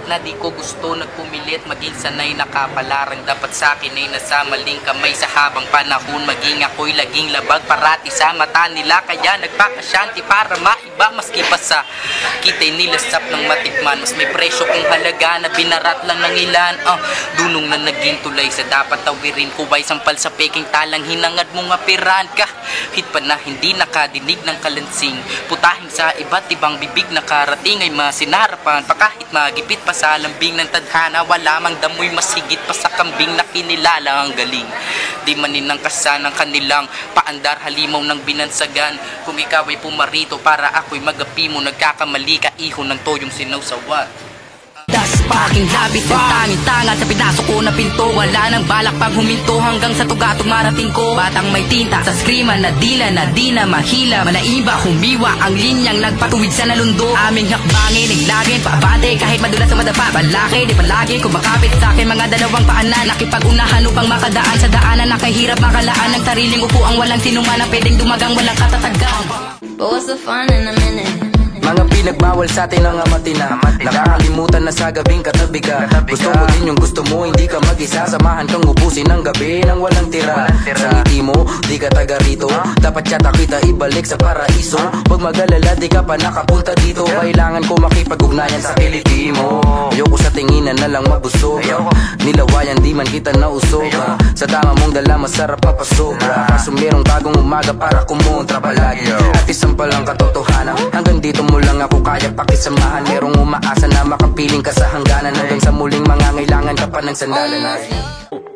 na di ko gusto nagpumilit, maging sanay nakapalarang dapat sa akin ay nasa maling kamay sa habang panahon. Maging ako'y laging labag parati sa mata nila, kaya nagpakasyanti para maiba maski pa sa kita'y nilasap ng matikman. Mas may presyo kung halaga na binarat lang ng ilan. Dunong na naging tulay sa dapat tawirin ko ay sampal sa peking talang hinangad mong apiran ka. Hit pa na hindi nakadinig ng kalansing, putahin sa iba't ibang bibig nakarating ay masinarapan pa kahit magipit pa sa lambing ng tadhana. Wala mang damoy mas higit pa sa kambing na kinilala ang galing. Di manin ang kasa ng kanilang paandar halimaw ng binansagan. Kung ikaw ay pumarito para ako'y magapi mo, nagkakamali ka iho ng toyong sinawsawan. Das paking habit ng tangin-tangan sa pinasok ko na pinto. Wala nang balak pag huminto hanggang sa tugatong marating ko. Batang may tinta sa skrima na dila na di na mahila, malaiba humiwa ang linyang nagpatuwid sa nalundo. Aming hakbangin naglagin paabante kahit madulas sa madapa. Palaki di palagi kumakapit sa akin mga dalawang paanan. Nakipag-unahan upang makadaan sa daanan. Nakahirap makalaan ng sariling upuang walang sinuman na pwedeng dumagang walang katatagang. But what's the fun in a minute? Mga pinagbawal sa atin ang amatina. Nakakalimutan na sa gabing katabi ka. Gusto mo din yung gusto mo, hindi ka mag-isa. Samahan kang ubusin ng gabi nang walang tira. Sa ngiti mo, di ka taga rito. Dapat yata kita ibalik sa paraiso. Huwag mag-alala, di ka pa nakapunta dito. Kailangan ko makipag-ugnayan sa kiliti mo. Ayoko sa tinginan na lang mabusog. Nilawayan di man kita nausog. Sa tama mong dala masarap papasobra. Kaso merong bagong umaga para kumontra palagi. At isang palang katotohanan, hanggang dito mo lang ako kaya pakisamahan. Merong umaasa na makapiling ka sa hangganan. Hanggang sa muling mangangailangan ka pa ng sandalan.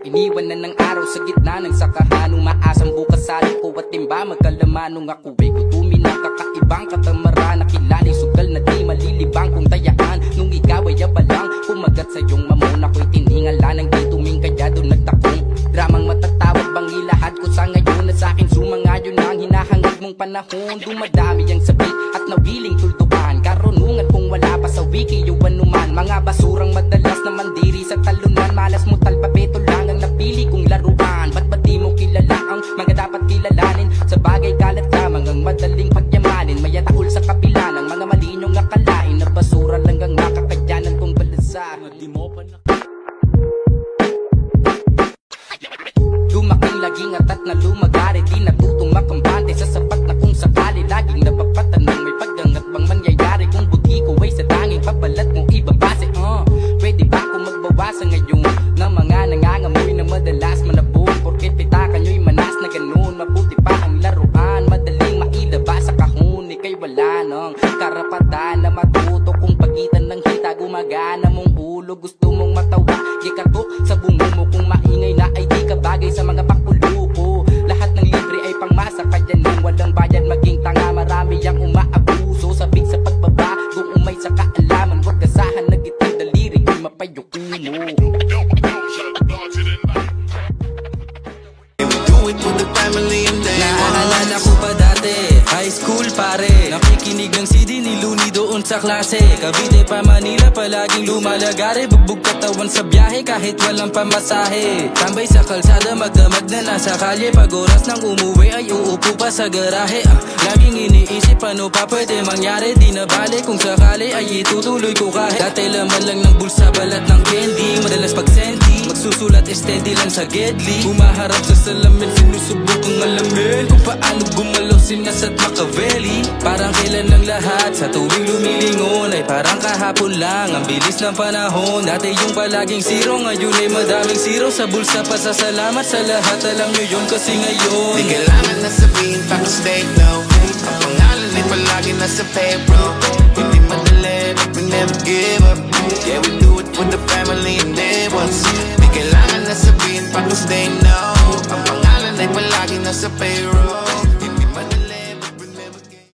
Iniwan na ng araw sa gitna ng sakahan. Umaasang bukas sa liko at timba magkalaman. Nung ako ay gutumin ng kakaibang katamaran. Nakilaling sugal na di malilibang kung tayaan. Nung ikaw ay abalang kumagat sa iyong mamon. Ako'y tiningala ng dituming kaya doon nagtakong dramang matatawag bang ilahad ko sa ngayon. At sa akin sumangayon ang hinahangad mong panahon. Dumadami ang sabit at nawiling tuldukan. Karunungan kung wala pa sa wiki yung anuman. Mga basurang madalas na mandiri sa talunan. Malas mo talpabeto lang ang napili kong laruan. Ba't di mo kilala ang mga dapat kilalanin? Sa bagay kalat lamang ang madaling pagyamanin. Maya taul sa kabila ng mga malinyong akalain. Na basura lang ang makakayanan kong balasahan. Di mo pa na dumaking laging atat na lumagari. Di natutong makambante sa sapat na kung sakali. Laging napapatanong may pagdangat bang mangyayari. Kung buti ko ay sa tanging pabalat mo ibang base. Pwede ba kung magbawasan ngayon na mga nangangamoy na madalas manabong? Porket pitakan nyo'y manas na ganun. Mabuti pa ang laruan, madaling mailaba sa kahon. Ika'y wala nang karapatan na matuto kung pagitan ng hita gumagana mong ulo. Gusto mong matawa, ikato sa bungo mo. Kung maingay na ay di ka bagay sa mga pakuluko. Lahat ng libre ay pangmasa, kaya nang walang bayad maging tanga. Marami ang umaabuso, sabik sa pagbaba kung umay sa kaalaman. Huwag gasahan na gitang daliri kung mapayuko mo. Naaalala ko pa dati, high school pare. Nakikinig ng CD ni Looney doon sa klase. Cavite pa Manila, palaging lumalagare. Bugbog katawan sa biyahe kahit walang pamasahe. Tambay sa kalsada, magdamag na nasa kalye. Pag oras ng umuwi ay uupo pa sa garahe. Laging iniisip ano pa pwede mangyari. Di na bale kung sakali ay itutuloy ko kahit. Dati laman lang ng bulsa, balat ng candy. Madalas pag senti, magsusulat steady lang sa gedli. Umaharap sa salamin, sinusubok ang alamin kung paano gumalaw si Nas at Machiavelli. Parang kailan lang lahat sa tuwing lumilingon ay parang kahapon lang. Ang bilis ng panahon, dati yung palaging zero, ngayon ay madaming zero. Sa bulsa pasasalamat sa lahat, alam nyo yun kasi ngayon di kailangan na sabihin pa ka stay low. Ang pangalan ay palagi nasa payroll. Hindi madali, but we never give up. Yeah, we do it for the family and they ones. Di kailangan na sabihin pa ka stay low. Ang pangalan ay palagi nasa payroll.